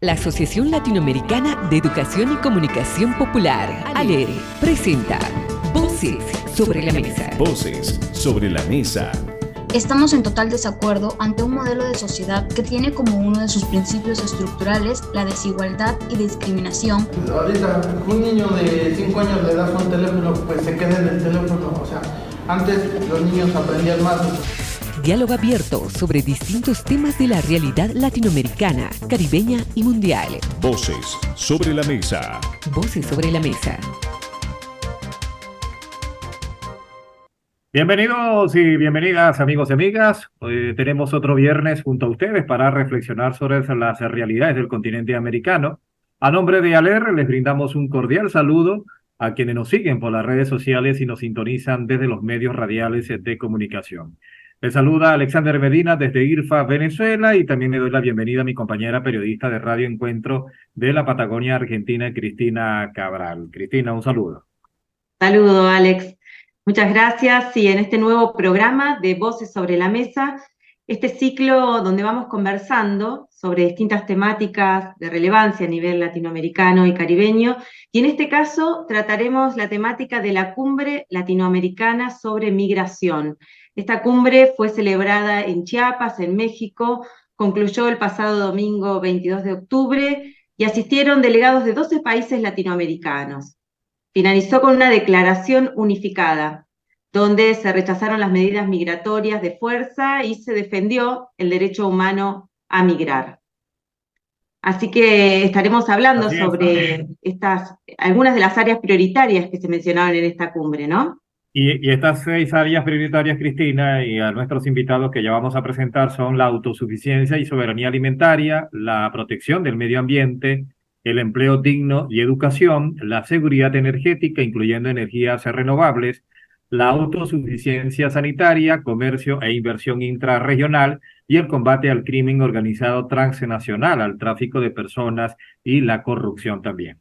La Asociación Latinoamericana de Educación y Comunicación Popular, ALER, presenta Voces sobre la Mesa. Voces sobre la Mesa. Estamos en total desacuerdo ante un modelo de sociedad que tiene como uno de sus principios estructurales la desigualdad y discriminación. Ahorita un niño de 5 años le das un teléfono, pues se queda en el teléfono. O sea, antes los niños aprendían más. Diálogo abierto sobre distintos temas de la realidad latinoamericana, caribeña y mundial. Voces sobre la Mesa. Voces sobre la Mesa. Bienvenidos y bienvenidas, amigos y amigas. Hoy tenemos otro viernes junto a ustedes para reflexionar sobre las realidades del continente americano. A nombre de ALER les brindamos un cordial saludo a quienes nos siguen por las redes sociales y nos sintonizan desde los medios radiales de comunicación. Les saluda Alexander Medina desde IRFA, Venezuela, y también le doy la bienvenida a mi compañera periodista de Radio Encuentro de la Patagonia Argentina, Cristina Cabral. Cristina, un saludo. Saludo, Alex. Muchas gracias. Y en este nuevo programa de Voces sobre la Mesa, este ciclo donde vamos conversando sobre distintas temáticas de relevancia a nivel latinoamericano y caribeño, y en este caso trataremos la temática de la Cumbre Latinoamericana sobre Migración. Esta cumbre fue celebrada en Chiapas, en México, concluyó el pasado domingo 22 de octubre y asistieron delegados de 12 países latinoamericanos. Finalizó con una declaración unificada, donde se rechazaron las medidas migratorias de fuerza y se defendió el derecho humano a migrar. Así que estaremos hablando sobre algunas de las áreas prioritarias que se mencionaban en esta cumbre, ¿no? Y estas 6 áreas prioritarias, Cristina, y a nuestros invitados que ya vamos a presentar son la autosuficiencia y soberanía alimentaria, la protección del medio ambiente, el empleo digno y educación, la seguridad energética, incluyendo energías renovables, la autosuficiencia sanitaria, comercio e inversión intrarregional y el combate al crimen organizado transnacional, al tráfico de personas y la corrupción también.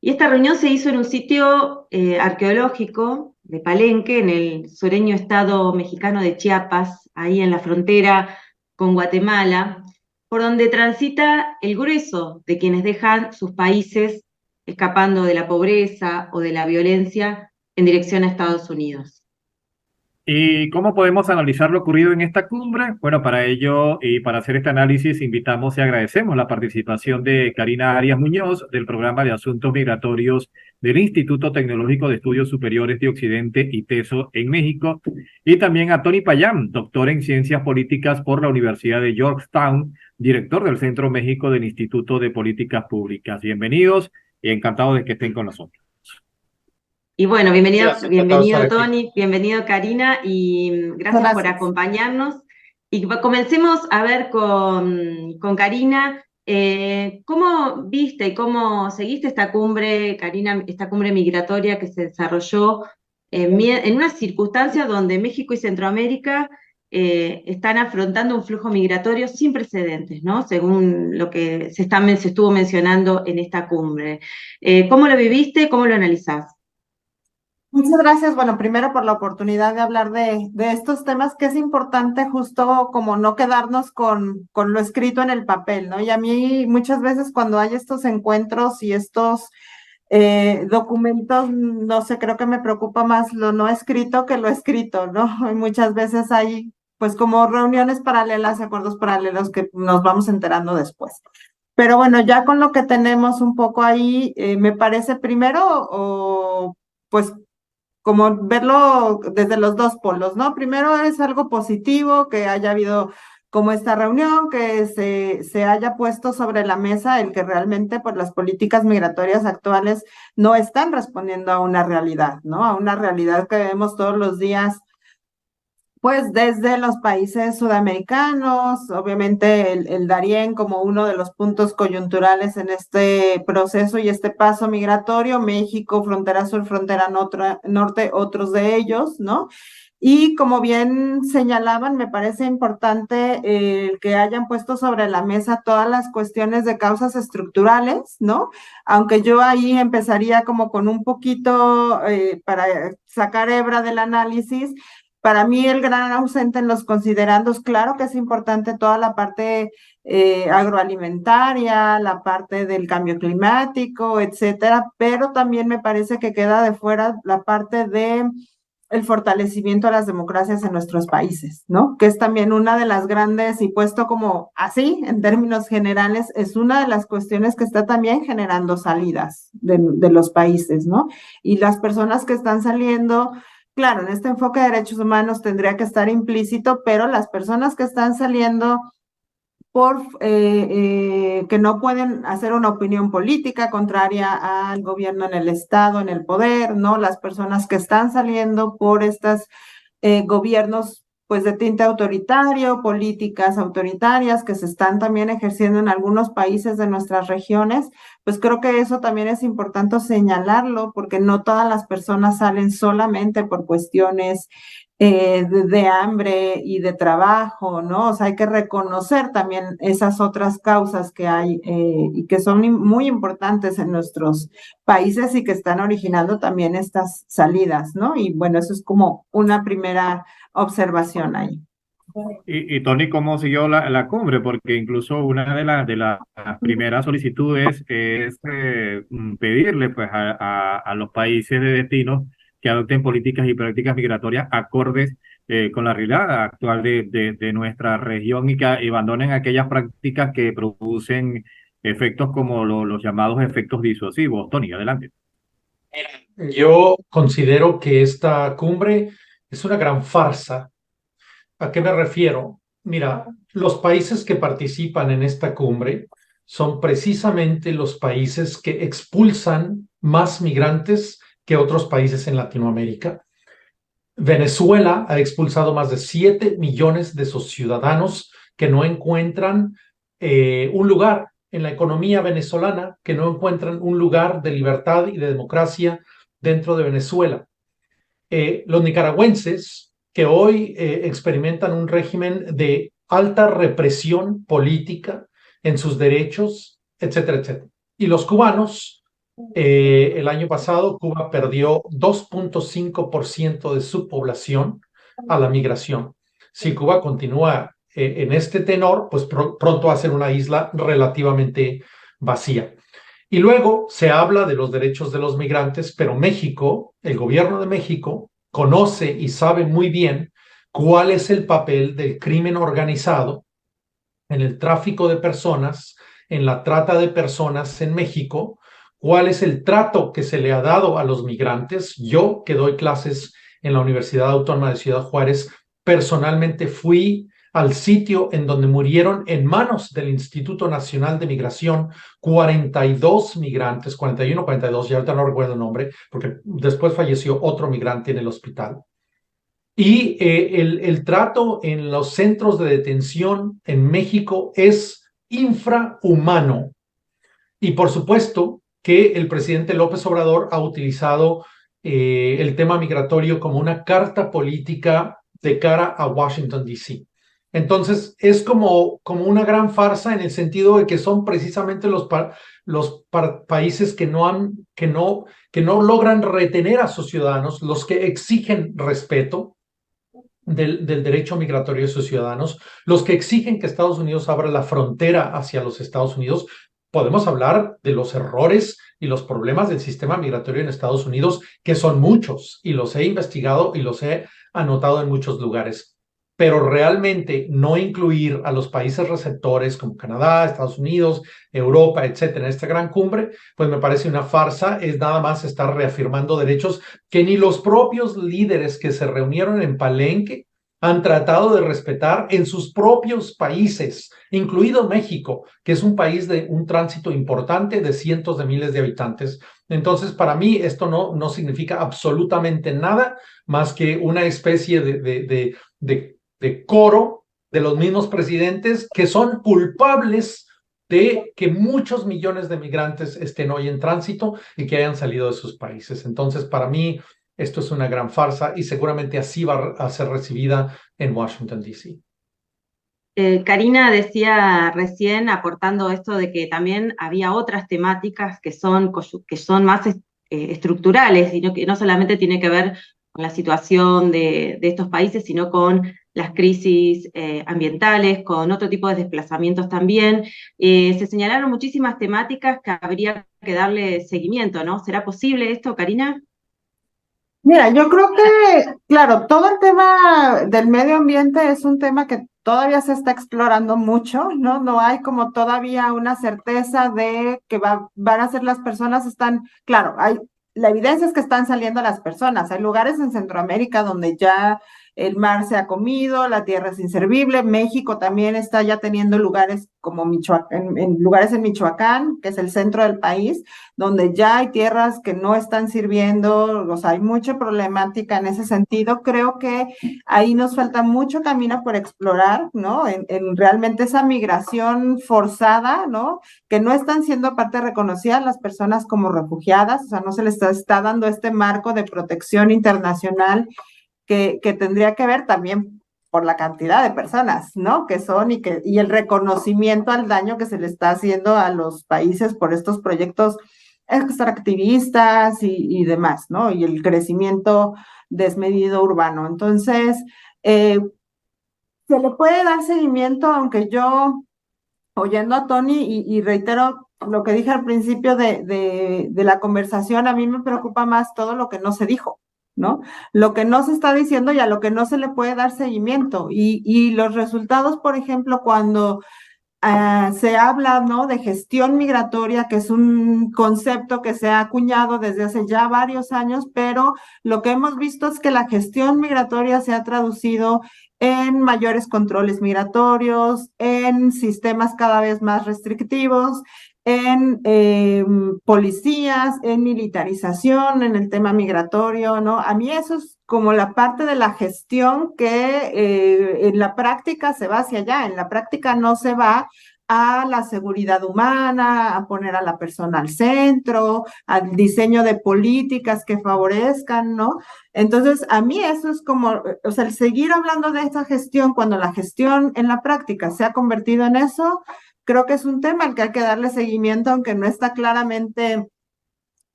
Y esta reunión se hizo en un sitio arqueológico de Palenque, en el sureño estado mexicano de Chiapas, ahí en la frontera con Guatemala, por donde transita el grueso de quienes dejan sus países escapando de la pobreza o de la violencia en dirección a Estados Unidos. ¿Y cómo podemos analizar lo ocurrido en esta cumbre? Bueno, para ello y para hacer este análisis invitamos y agradecemos la participación de Karina Arias Muñoz del Programa de Asuntos Migratorios del Instituto Tecnológico de Estudios Superiores de Occidente, ITESO, en México, y también a Tony Payán, doctor en Ciencias Políticas por la Universidad de Georgetown, director del Centro México del Instituto de Políticas Públicas. Bienvenidos y encantados de que estén con nosotros. Y bueno, bienvenido Tony, bienvenido Karina, y gracias por acompañarnos. Y comencemos a ver con Karina, ¿cómo viste y cómo seguiste esta cumbre, Karina, esta cumbre migratoria que se desarrolló en una circunstancia donde México y Centroamérica están afrontando un flujo migratorio sin precedentes, ¿no? Según lo que se estuvo mencionando en esta cumbre. ¿Cómo lo viviste? ¿Cómo lo analizás? Muchas gracias. Bueno, primero por la oportunidad de hablar de estos temas, que es importante justo como no quedarnos con lo escrito en el papel, ¿no? Y a mí muchas veces cuando hay estos encuentros y estos documentos, no sé, creo que me preocupa más lo no escrito que lo escrito, ¿no? Y muchas veces hay pues como reuniones paralelas, acuerdos paralelos que nos vamos enterando después. Pero bueno, ya con lo que tenemos un poco ahí, me parece primero, pues como verlo desde los dos polos, ¿no? Primero es algo positivo que haya habido como esta reunión, que se haya puesto sobre la mesa el que realmente pues las políticas migratorias actuales no están respondiendo a una realidad, ¿no? A una realidad que vemos todos los días, pues desde los países sudamericanos, obviamente el Darién como uno de los puntos coyunturales en este proceso y este paso migratorio, México, frontera sur, frontera norte, otros de ellos, ¿no? Y como bien señalaban, me parece importante que hayan puesto sobre la mesa todas las cuestiones de causas estructurales, ¿no? Aunque yo ahí empezaría como con un poquito para sacar hebra del análisis. Para mí el gran ausente en los considerandos, claro que es importante toda la parte agroalimentaria, la parte del cambio climático, etcétera, pero también me parece que queda de fuera la parte de el fortalecimiento de las democracias en nuestros países, ¿no? Que es también una de las grandes, y puesto como así, en términos generales, es una de las cuestiones que está también generando salidas de los países, ¿no? Y las personas que están saliendo, claro, en este enfoque de derechos humanos tendría que estar implícito, pero las personas que están saliendo que no pueden hacer una opinión política contraria al gobierno en el Estado, en el poder, ¿no? Las personas que están saliendo por estos gobiernos, pues, de tinte autoritario, políticas autoritarias que se están también ejerciendo en algunos países de nuestras regiones, pues creo que eso también es importante señalarlo, porque no todas las personas salen solamente por cuestiones de hambre y de trabajo, ¿no? O sea, hay que reconocer también esas otras causas que hay y que son muy importantes en nuestros países y que están originando también estas salidas, ¿no? Y bueno, eso es como una primera observación ahí. Y Tony, ¿cómo siguió la cumbre? Porque incluso una de las primeras solicitudes es pedirle pues, a los países de destino que adopten políticas y prácticas migratorias acordes con la realidad actual de nuestra región y que abandonen aquellas prácticas que producen efectos como los llamados efectos disuasivos. Tony, adelante. Yo considero que esta cumbre es una gran farsa. ¿A qué me refiero? Mira, los países que participan en esta cumbre son precisamente los países que expulsan más migrantes que otros países en Latinoamérica. Venezuela ha expulsado más de 7 millones de sus ciudadanos que no encuentran un lugar en la economía venezolana, que no encuentran un lugar de libertad y de democracia dentro de Venezuela. Los nicaragüenses que hoy experimentan un régimen de alta represión política en sus derechos, etcétera, etcétera. Y los cubanos, el año pasado Cuba perdió 2.5% de su población a la migración. Si Cuba continúa en este tenor, pues pronto va a ser una isla relativamente vacía. Y luego se habla de los derechos de los migrantes, pero México, el gobierno de México, conoce y sabe muy bien cuál es el papel del crimen organizado en el tráfico de personas, en la trata de personas en México, cuál es el trato que se le ha dado a los migrantes. Yo, que doy clases en la Universidad Autónoma de Ciudad Juárez, personalmente fui al sitio en donde murieron en manos del Instituto Nacional de Migración 42 migrantes, 41, 42, ya ahorita no recuerdo el nombre, porque después falleció otro migrante en el hospital. Y el trato en los centros de detención en México es infrahumano. Y por supuesto que el presidente López Obrador ha utilizado el tema migratorio como una carta política de cara a Washington, D.C. Entonces, es como una gran farsa en el sentido de que son precisamente los países que no logran retener a sus ciudadanos, los que exigen respeto del derecho migratorio de sus ciudadanos, los que exigen que Estados Unidos abra la frontera hacia los Estados Unidos. Podemos hablar de los errores y los problemas del sistema migratorio en Estados Unidos, que son muchos, y los he investigado y los he anotado en muchos lugares. Pero realmente no incluir a los países receptores como Canadá, Estados Unidos, Europa, etcétera, en esta gran cumbre, pues me parece una farsa. Es nada más estar reafirmando derechos que ni los propios líderes que se reunieron en Palenque han tratado de respetar en sus propios países, incluido México, que es un país de un tránsito importante de cientos de miles de habitantes. Entonces, para mí, esto no significa absolutamente nada más que una especie de coro de los mismos presidentes que son culpables de que muchos millones de migrantes estén hoy en tránsito y que hayan salido de sus países. Entonces, para mí, esto es una gran farsa y seguramente así va a ser recibida en Washington, D.C. Karina decía recién, aportando esto de que también había otras temáticas que son más estructurales, y que no solamente tiene que ver con la situación de estos países, sino con las crisis ambientales, con otro tipo de desplazamientos también. Se señalaron muchísimas temáticas que habría que darle seguimiento, ¿no? ¿Será posible esto, Karina? Mira, yo creo que, claro, todo el tema del medio ambiente es un tema que todavía se está explorando mucho, ¿no? No hay como todavía una certeza de que van a ser las personas, claro, la evidencia es que están saliendo las personas. Hay lugares en Centroamérica donde ya el mar se ha comido, la tierra es inservible. México también está ya teniendo lugares como Michoacán, lugares en Michoacán, que es el centro del país, donde ya hay tierras que no están sirviendo, o sea, hay mucha problemática en ese sentido. Creo que ahí nos falta mucho camino por explorar, ¿no? En realmente esa migración forzada, ¿no? Que no están siendo parte reconocida las personas como refugiadas, o sea, no se les está dando este marco de protección internacional que tendría que ver también por la cantidad de personas, ¿no? Que son y el reconocimiento al daño que se le está haciendo a los países por estos proyectos extractivistas y demás, ¿no? Y el crecimiento desmedido urbano. Entonces, se le puede dar seguimiento, aunque yo, oyendo a Tony, y reitero lo que dije al principio de la conversación, a mí me preocupa más todo lo que no se dijo, ¿no? Lo que no se está diciendo y a lo que no se le puede dar seguimiento. Y los resultados, por ejemplo, cuando se habla, ¿no? De gestión migratoria, que es un concepto que se ha acuñado desde hace ya varios años, pero lo que hemos visto es que la gestión migratoria se ha traducido en mayores controles migratorios, en sistemas cada vez más restrictivos, en policías, en militarización, en el tema migratorio, ¿no? A mí eso es como la parte de la gestión que en la práctica se va hacia allá, en la práctica no se va a la seguridad humana, a poner a la persona al centro, al diseño de políticas que favorezcan, ¿no? Entonces, a mí eso es como, o sea, el seguir hablando de esa gestión cuando la gestión en la práctica se ha convertido en eso, creo que es un tema al que hay que darle seguimiento, aunque no está claramente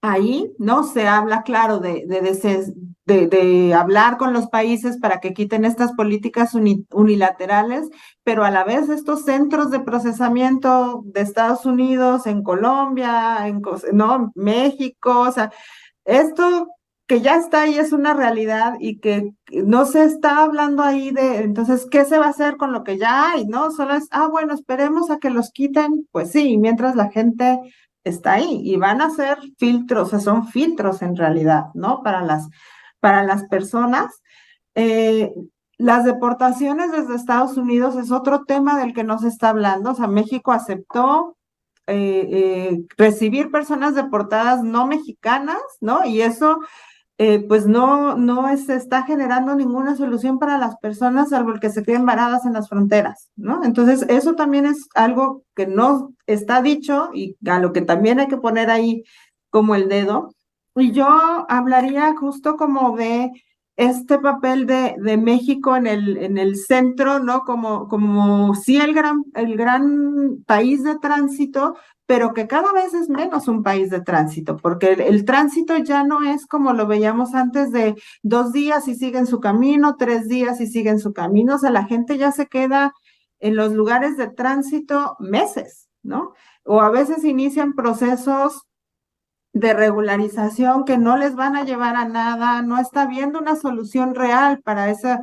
ahí, ¿no? Se habla, claro, de hablar con los países para que quiten estas políticas unilaterales, pero a la vez estos centros de procesamiento de Estados Unidos, en Colombia, ¿no? México, o sea, esto que ya está ahí es una realidad y que no se está hablando ahí entonces, ¿qué se va a hacer con lo que ya hay? ¿No? Solo es, bueno, esperemos a que los quiten, pues sí, mientras la gente está ahí y van a ser filtros, o sea, son filtros en realidad, ¿no? Para las personas. Las deportaciones desde Estados Unidos es otro tema del que no se está hablando, o sea, México aceptó recibir personas deportadas no mexicanas, ¿no? Y eso pues no está generando ninguna solución para las personas, salvo el que se queden varadas en las fronteras, ¿no? Entonces, eso también es algo que no está dicho y a lo que también hay que poner ahí como el dedo. Y yo hablaría justo como de este papel de México en el centro, ¿no? Como sí el gran país de tránsito, pero que cada vez es menos un país de tránsito, porque el tránsito ya no es como lo veíamos antes de 2 días y siguen su camino, 3 días y siguen su camino, o sea, la gente ya se queda en los lugares de tránsito meses, ¿no? O a veces inician procesos de regularización que no les van a llevar a nada, no está habiendo una solución real para ese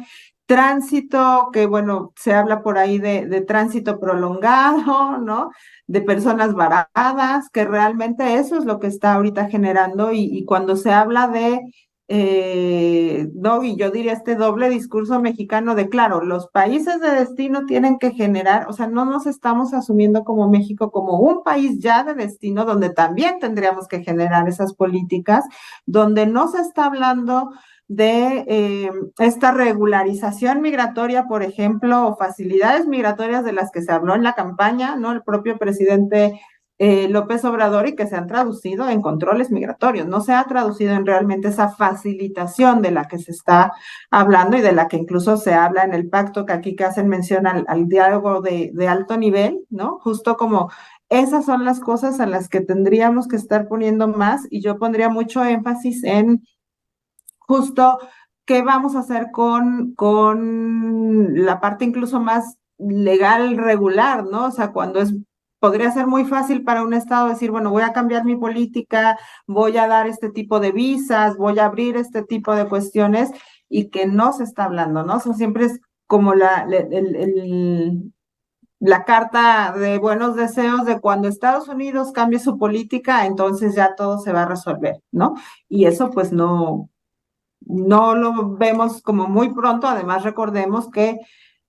tránsito que, bueno, se habla por ahí de tránsito prolongado, ¿no? De personas varadas, que realmente eso es lo que está ahorita generando y cuando se habla no, y yo diría este doble discurso mexicano de, claro, los países de destino tienen que generar, o sea, no nos estamos asumiendo como México como un país ya de destino donde también tendríamos que generar esas políticas, donde no se está hablando de esta regularización migratoria, por ejemplo, o facilidades migratorias de las que se habló en la campaña, ¿no? El propio presidente López Obrador y que se han traducido en controles migratorios, no se ha traducido en realmente esa facilitación de la que se está hablando y de la que incluso se habla en el pacto que aquí que hacen mención al diálogo de alto nivel, ¿no? Justo como esas son las cosas a las que tendríamos que estar poniendo más y yo pondría mucho énfasis en justo ¿qué vamos a hacer con la parte incluso más legal, regular, ¿no? O sea, podría ser muy fácil para un estado decir, bueno, voy a cambiar mi política, voy a dar este tipo de visas, voy a abrir este tipo de cuestiones y que no se está hablando, ¿no? O sea, siempre es como la carta de buenos deseos de cuando Estados Unidos cambie su política, entonces ya todo se va a resolver, ¿no? Y eso pues no lo vemos como muy pronto. Además, recordemos que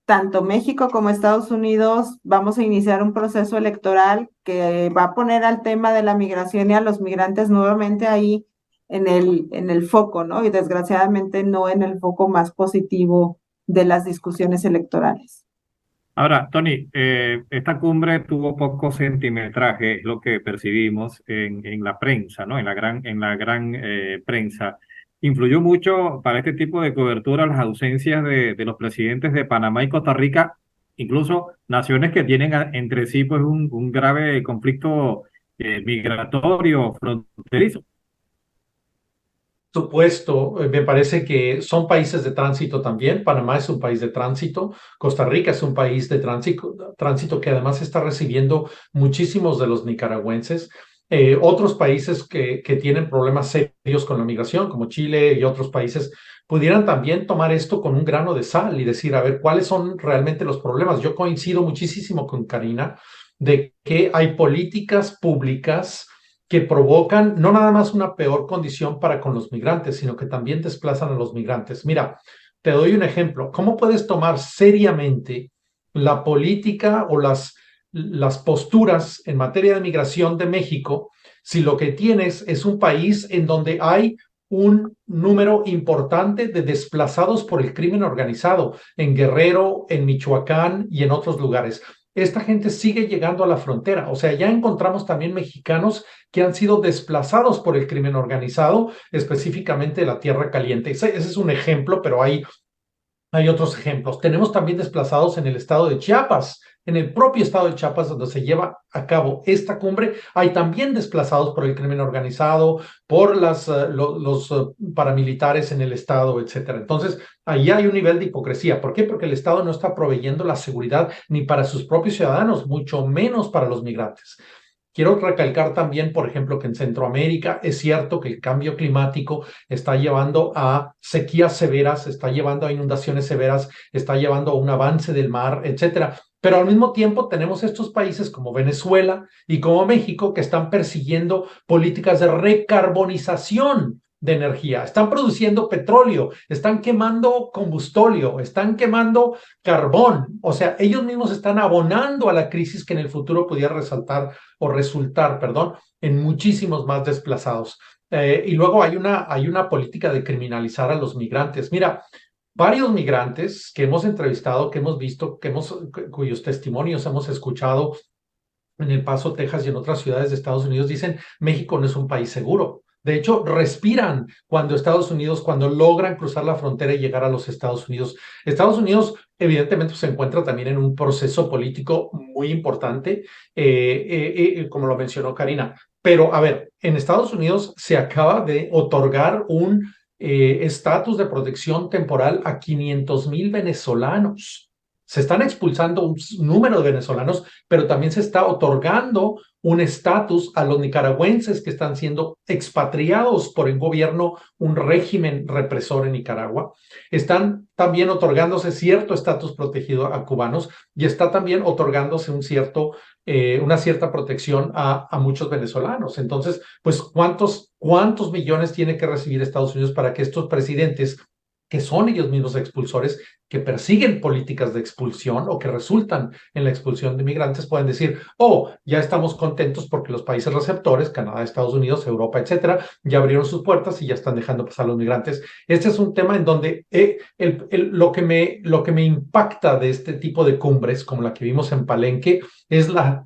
tanto México como Estados Unidos vamos a iniciar un proceso electoral que va a poner al tema de la migración y a los migrantes nuevamente ahí en el foco, ¿no? Y desgraciadamente no en el foco más positivo de las discusiones electorales. Ahora, Tony, esta cumbre tuvo poco centimetraje, es lo que percibimos en la prensa, ¿no? En la gran prensa. Influyó mucho para este tipo de cobertura las ausencias de los presidentes de Panamá y Costa Rica, incluso naciones que tienen entre sí pues un grave conflicto migratorio fronterizo. Supuesto, me parece que son países de tránsito también. Panamá es un país de tránsito, Costa Rica es un país de tránsito que además está recibiendo muchísimos de los nicaragüenses. Otros países que tienen problemas serios con la migración, como Chile y otros países, pudieran también tomar esto con un grano de sal y decir, a ver, ¿cuáles son realmente los problemas? Yo coincido muchísimo con Karina de que hay políticas públicas que provocan no nada más una peor condición para con los migrantes, sino que también desplazan a los migrantes. Mira, te doy un ejemplo. ¿Cómo puedes tomar seriamente la política o las posturas en materia de migración de México si lo que tienes es un país en donde hay un número importante de desplazados por el crimen organizado, en Guerrero, en Michoacán y en otros lugares? Esta gente sigue llegando a la frontera. O sea, ya encontramos también mexicanos que han sido desplazados por el crimen organizado, específicamente la Tierra Caliente. Ese es un ejemplo, pero hay otros ejemplos. Tenemos también desplazados en el estado de Chiapas. En el propio estado de Chiapas, donde se lleva a cabo esta cumbre, hay también desplazados por el crimen organizado, por los paramilitares en el estado, etcétera. Entonces, ahí hay un nivel de hipocresía. ¿Por qué? Porque el Estado no está proveyendo la seguridad ni para sus propios ciudadanos, mucho menos para los migrantes. Quiero recalcar también, por ejemplo, que en Centroamérica es cierto que el cambio climático está llevando a sequías severas, está llevando a inundaciones severas, está llevando a un avance del mar, etcétera. Pero al mismo tiempo tenemos estos países como Venezuela y como México que están persiguiendo políticas de recarbonización de energía. Están produciendo petróleo, están quemando combustóleo, están quemando carbón. O sea, ellos mismos están abonando a la crisis que en el futuro pudiera resultar, en muchísimos más desplazados. Y luego hay una política de criminalizar a los migrantes. Mira, varios migrantes que hemos entrevistado, que hemos visto, cuyos testimonios hemos escuchado en El Paso, Texas y en otras ciudades de Estados Unidos, dicen, México no es un país seguro. De hecho, respiran cuando logran cruzar la frontera y llegar a los Estados Unidos. Estados Unidos, evidentemente, se encuentra también en un proceso político muy importante, como lo mencionó Karina. Pero, a ver, en Estados Unidos se acaba de otorgar un estatus de protección temporal a 500,000 venezolanos. Se están expulsando un número de venezolanos, pero también se está otorgando un estatus a los nicaragüenses que están siendo expatriados por el gobierno, un régimen represor en Nicaragua. Están también otorgándose cierto estatus protegido a cubanos y está también otorgándose una cierta protección a muchos venezolanos. Entonces, pues, ¿cuántos millones tiene que recibir Estados Unidos para que estos presidentes, que son ellos mismos expulsores, que persiguen políticas de expulsión o que resultan en la expulsión de migrantes, pueden decir, ya estamos contentos porque los países receptores, Canadá, Estados Unidos, Europa, etcétera, ya abrieron sus puertas y ya están dejando pasar a los migrantes? Este es un tema en donde lo que me impacta de este tipo de cumbres, como la que vimos en Palenque, es la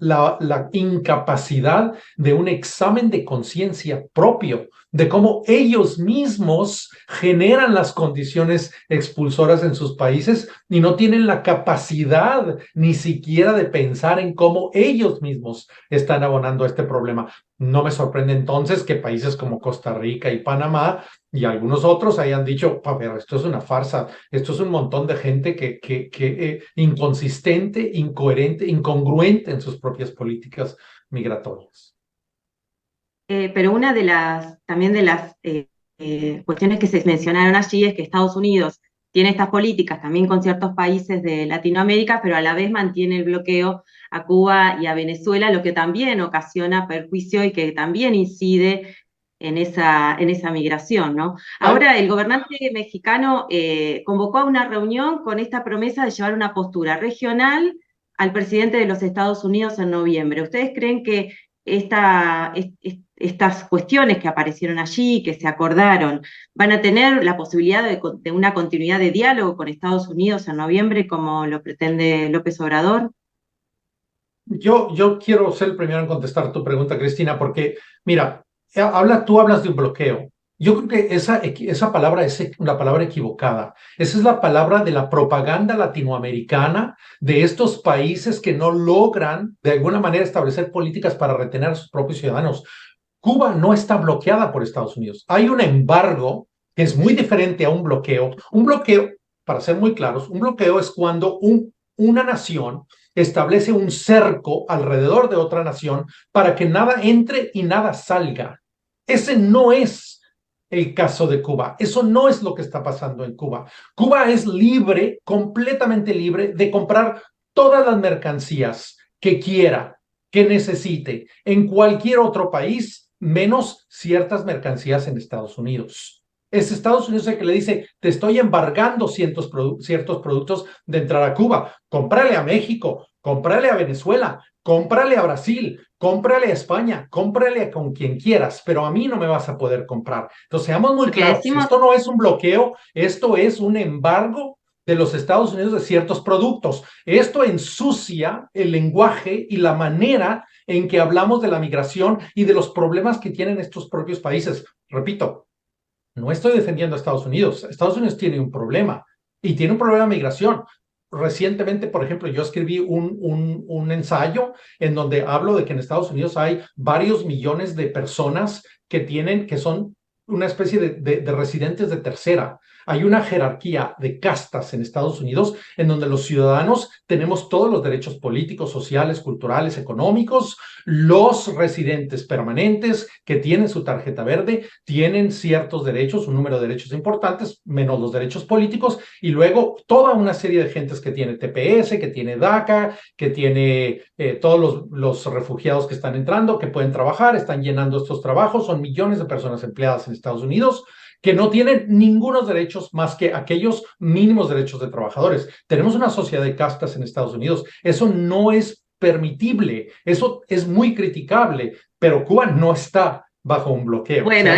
incapacidad de un examen de conciencia propio, de cómo ellos mismos generan las condiciones expulsoras en sus países países y no tienen la capacidad ni siquiera de pensar en cómo ellos mismos están abonando a este problema. No me sorprende entonces que países como Costa Rica y Panamá y algunos otros hayan dicho, a ver, esto es una farsa, esto es un montón de gente que inconsistente, incoherente, incongruente en sus propias políticas migratorias. Pero una de las, también de las cuestiones que se mencionaron allí es que Estados Unidos tiene estas políticas también con ciertos países de Latinoamérica, pero a la vez mantiene el bloqueo a Cuba y a Venezuela, lo que también ocasiona perjuicio y que también incide en esa migración, ¿no? Ahora el gobernante mexicano convocó a una reunión con esta promesa de llevar una postura regional al presidente de los Estados Unidos en noviembre. ¿Ustedes creen que estas cuestiones que aparecieron allí, que se acordaron, van a tener la posibilidad de una continuidad de diálogo con Estados Unidos en noviembre, como lo pretende López Obrador? Yo quiero ser el primero en contestar tu pregunta, Cristina, porque, mira, tú hablas de un bloqueo. Yo creo que esa palabra es una palabra equivocada. Esa es la palabra de la propaganda latinoamericana de estos países que no logran de alguna manera establecer políticas para retener a sus propios ciudadanos. Cuba no está bloqueada por Estados Unidos. Hay un embargo que es muy diferente a un bloqueo. Un bloqueo, para ser muy claros, un bloqueo es cuando una nación establece un cerco alrededor de otra nación para que nada entre y nada salga. Ese no es el caso de Cuba. Eso no es lo que está pasando en Cuba. Cuba es libre, completamente libre, de comprar todas las mercancías que quiera, que necesite, en cualquier otro país, menos ciertas mercancías en Estados Unidos. Es Estados Unidos el que le dice, te estoy embargando ciertos productos de entrar a Cuba. Cómprale a México, cómprale a Venezuela, cómprale a Brasil, cómprale a España, cómprale a con quien quieras, pero a mí no me vas a poder comprar. Entonces, seamos muy claros, esto no es un bloqueo, esto es un embargo de los Estados Unidos de ciertos productos. Esto ensucia el lenguaje y la manera en que hablamos de la migración y de los problemas que tienen estos propios países. Repito, no estoy defendiendo a Estados Unidos. Estados Unidos tiene un problema y tiene un problema de migración. Recientemente, por ejemplo, yo escribí un ensayo en donde hablo de que en Estados Unidos hay varios millones de personas que son una especie de residentes de tercera. Hay una jerarquía de castas en Estados Unidos en donde los ciudadanos tenemos todos los derechos políticos, sociales, culturales, económicos. Los residentes permanentes que tienen su tarjeta verde tienen ciertos derechos, un número de derechos importantes, menos los derechos políticos, y luego toda una serie de gentes que tiene TPS, que tiene DACA, que tiene todos los refugiados que están entrando, que pueden trabajar, están llenando estos trabajos, son millones de personas empleadas en Estados Unidos, que no tienen ningunos derechos más que aquellos mínimos derechos de trabajadores. Tenemos una sociedad de castas en Estados Unidos. Eso no es permitible, eso es muy criticable, pero Cuba no está bajo un bloqueo. Bueno,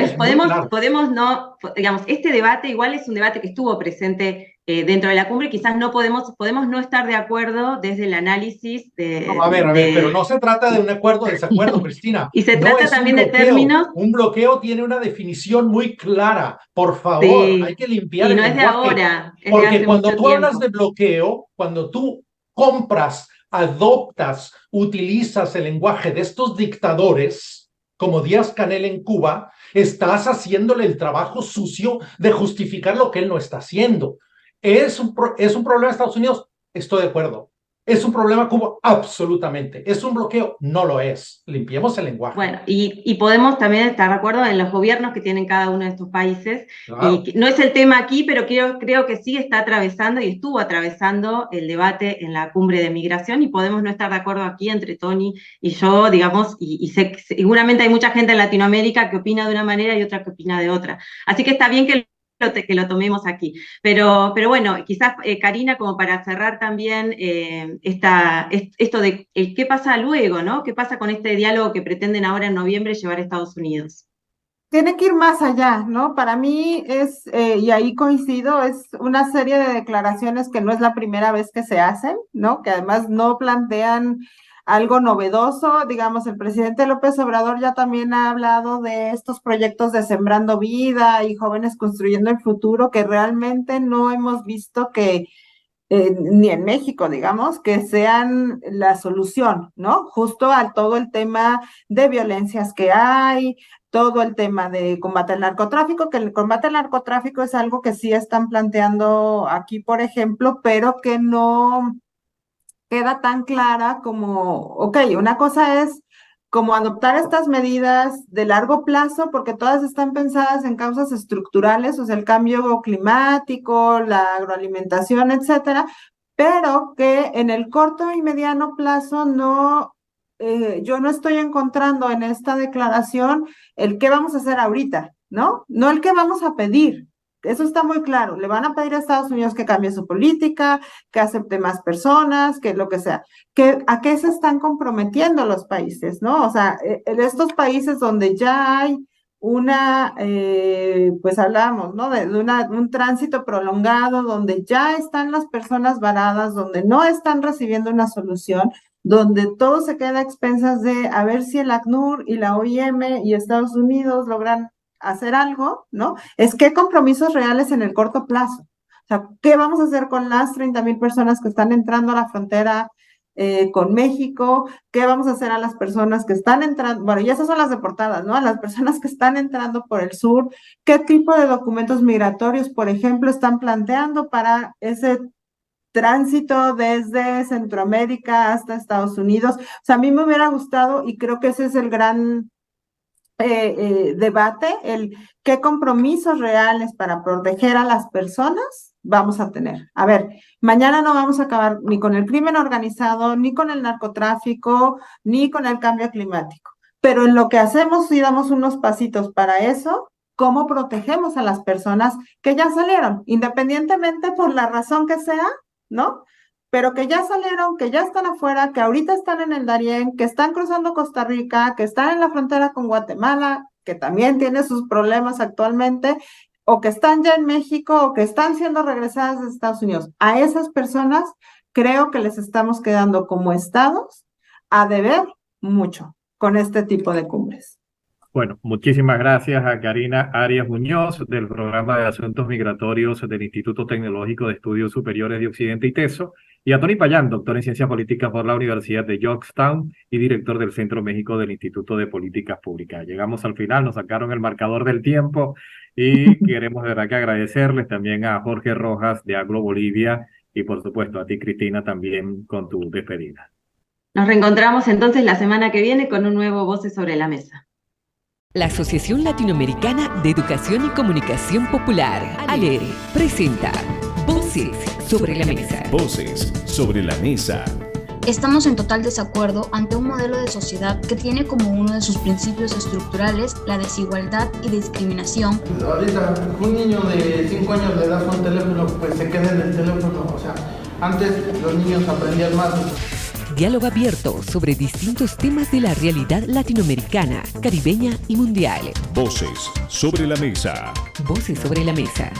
podemos no, digamos, este debate igual es un debate que estuvo presente dentro de la cumbre, quizás no podemos no estar de acuerdo desde el análisis de... No, a ver, pero no se trata de un acuerdo o desacuerdo, Cristina. Y se trata también de términos... Un bloqueo tiene una definición muy clara, por favor, hay que limpiar el lenguaje. Y no es de ahora, es porque de hace cuando mucho tú hablas tiempo. de bloqueo, cuando tú compras, adoptas, utilizas el lenguaje de estos dictadores, como Díaz-Canel en Cuba, estás haciéndole el trabajo sucio de justificar lo que él no está haciendo. ¿Es un problema de Estados Unidos? Estoy de acuerdo. ¿Es un problema Cuba? Absolutamente. ¿Es un bloqueo? No lo es. Limpiemos el lenguaje. Bueno, y podemos también estar de acuerdo en los gobiernos que tienen cada uno de estos países. Claro. Y no es el tema aquí, pero creo que sí está atravesando y estuvo atravesando el debate en la cumbre de migración, y podemos no estar de acuerdo aquí entre Tony y yo, digamos, y seguramente hay mucha gente en Latinoamérica que opina de una manera y otra que opina de otra. Así que está bien que lo tomemos aquí. Pero bueno, quizás, Karina, como para cerrar también esto de qué pasa luego, ¿no? ¿Qué pasa con este diálogo que pretenden ahora en noviembre llevar a Estados Unidos? Tiene que ir más allá, ¿no? Para mí es, y ahí coincido, es una serie de declaraciones que no es la primera vez que se hacen, ¿no? Que además no plantean algo novedoso. Digamos, el presidente López Obrador ya también ha hablado de estos proyectos de Sembrando Vida y Jóvenes Construyendo el Futuro, que realmente no hemos visto que ni en México, digamos, que sean la solución, ¿no? Justo a todo el tema de violencias que hay, todo el tema de combate al narcotráfico, que el combate al narcotráfico es algo que sí están planteando aquí, por ejemplo, pero que no queda tan clara como, ok, una cosa es como adoptar estas medidas de largo plazo, porque todas están pensadas en causas estructurales, o sea, el cambio climático, la agroalimentación, etcétera, pero que en el corto y mediano plazo no, yo no estoy encontrando en esta declaración el qué vamos a hacer ahorita, ¿no? No el qué vamos a pedir. Eso está muy claro. Le van a pedir a Estados Unidos que cambie su política, que acepte más personas, que lo que sea. ¿A qué se están comprometiendo los países, no? O sea, en estos países donde ya hay pues hablamos, ¿no? De un tránsito prolongado, donde ya están las personas varadas, donde no están recibiendo una solución, donde todo se queda a expensas de a ver si el ACNUR y la OIM y Estados Unidos logran hacer algo, ¿no? Es qué compromisos reales en el corto plazo. O sea, ¿qué vamos a hacer con las 30,000 personas que están entrando a la frontera con México? ¿Qué vamos a hacer a las personas que están entrando? Bueno, y esas son las deportadas, ¿no? A las personas que están entrando por el sur. ¿Qué tipo de documentos migratorios, por ejemplo, están planteando para ese tránsito desde Centroamérica hasta Estados Unidos? O sea, a mí me hubiera gustado, y creo que ese es el gran debate, el qué compromisos reales para proteger a las personas vamos a tener. A ver, mañana no vamos a acabar ni con el crimen organizado, ni con el narcotráfico, ni con el cambio climático. Pero en lo que hacemos y damos unos pasitos para eso, ¿cómo protegemos a las personas que ya salieron? Independientemente por la razón que sea, ¿no? Pero que ya salieron, que ya están afuera, que ahorita están en el Darién, que están cruzando Costa Rica, que están en la frontera con Guatemala, que también tiene sus problemas actualmente, o que están ya en México, o que están siendo regresadas de Estados Unidos. A esas personas creo que les estamos quedando como estados a deber mucho con este tipo de cumbres. Bueno, muchísimas gracias a Karina Arias Muñoz del Programa de Asuntos Migratorios del Instituto Tecnológico de Estudios Superiores de Occidente ITESO, y a Tony Payán, doctor en Ciencias Políticas por la Universidad de Georgetown y director del Centro México del Instituto de Políticas Públicas. Llegamos al final, nos sacaron el marcador del tiempo y queremos de verdad que agradecerles también a Jorge Rojas de Aglo Bolivia y por supuesto a ti, Cristina, también con tu despedida. Nos reencontramos entonces la semana que viene con un nuevo Voces sobre la Mesa. La Asociación Latinoamericana de Educación y Comunicación Popular, ALERE, presenta Voces sobre la Mesa. Voces sobre la mesa. Estamos en total desacuerdo ante un modelo de sociedad que tiene como uno de sus principios estructurales la desigualdad y discriminación. Ahorita un niño de 5 años le das un teléfono, pues se queda en el teléfono. O sea, antes los niños aprendían más. Diálogo abierto sobre distintos temas de la realidad latinoamericana, caribeña y mundial. Voces sobre la mesa. Voces sobre la Mesa.